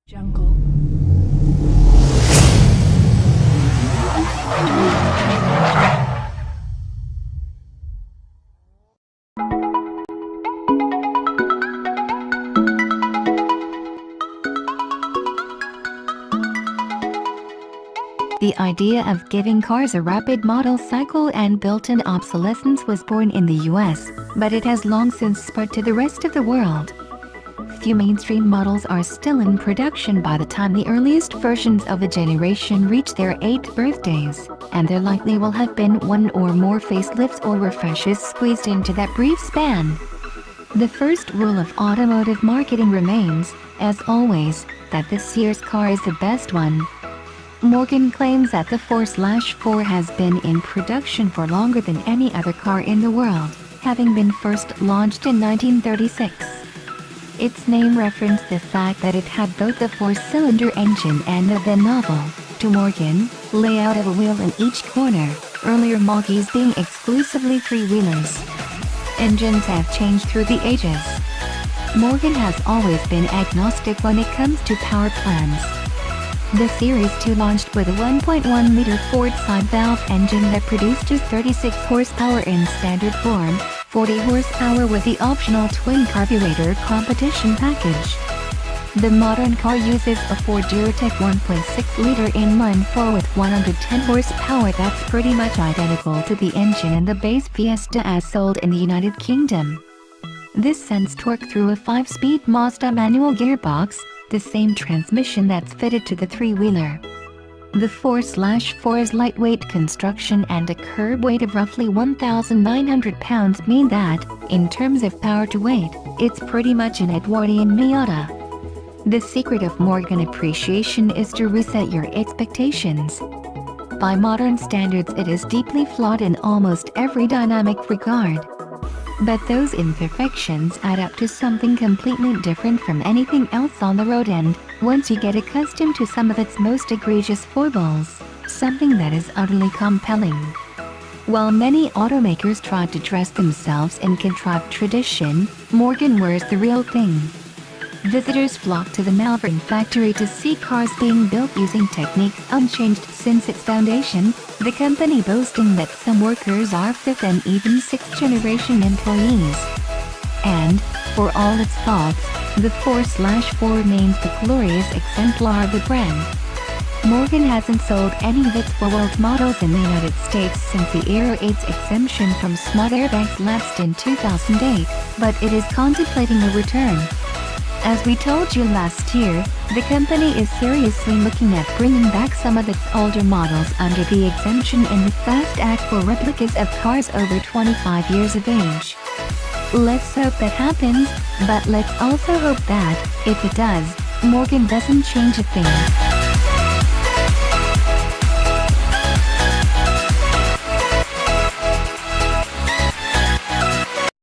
Jungle. The idea of giving cars a rapid model cycle and built-in obsolescence was born in the US, but it has long since spread to the rest of the world. Few mainstream models are still in production by the time the earliest versions of a generation reach their 8th birthdays, and there likely will have been one or more facelifts or refreshes squeezed into that brief span. The first rule of automotive marketing remains, as always, that this year's car is the best one. Morgan claims that the 4/4 has been in production for longer than any other car in the world, having been first launched in 1936. Its name referenced the fact that it had both the 4-cylinder engine and the then novel, to Morgan, layout of a wheel in each corner, earlier Mokis being exclusively 3-wheelers. Engines have changed through the ages. Morgan has always been agnostic when it comes to power plans. The Series 2 launched with a 1.1-liter Ford side-valve engine that produced just 36 horsepower in standard form, 40 horsepower with the optional twin carburetor competition package. The modern car uses a Ford Duratec 1.6-liter inline-4 with 110 horsepower that's pretty much identical to the engine in the base Fiesta as sold in the United Kingdom. This sends torque through a 5-speed Mazda manual gearbox, the same transmission that's fitted to the 3-wheeler. The 4/4's lightweight construction and a curb weight of roughly 1,900 pounds mean that, in terms of power to weight, it's pretty much an Edwardian Miata. The secret of Morgan appreciation is to reset your expectations. By modern standards, it is deeply flawed in almost every dynamic regard. But those imperfections add up to something completely different from anything else on the road, and, once you get accustomed to some of its most egregious foibles, something that is utterly compelling. While many automakers try to dress themselves in contrived tradition, Morgan wears the real thing. Visitors flock to the Malvern factory to see cars being built using techniques unchanged since its foundation, the company boasting that some workers are 5th and even 6th generation employees. And, for all its faults, the 4/4 remains the glorious exemplar of the brand. Morgan hasn't sold any of its four-wheeled models in the United States since the Euro 8's exemption from smart airbags lapsed in 2008, but it is contemplating a return. As we told you last year, the company is seriously looking at bringing back some of its older models under the exemption in the Fast Act for replicas of cars over 25 years of age. Let's hope that happens, but let's also hope that, if it does, Morgan doesn't change a thing.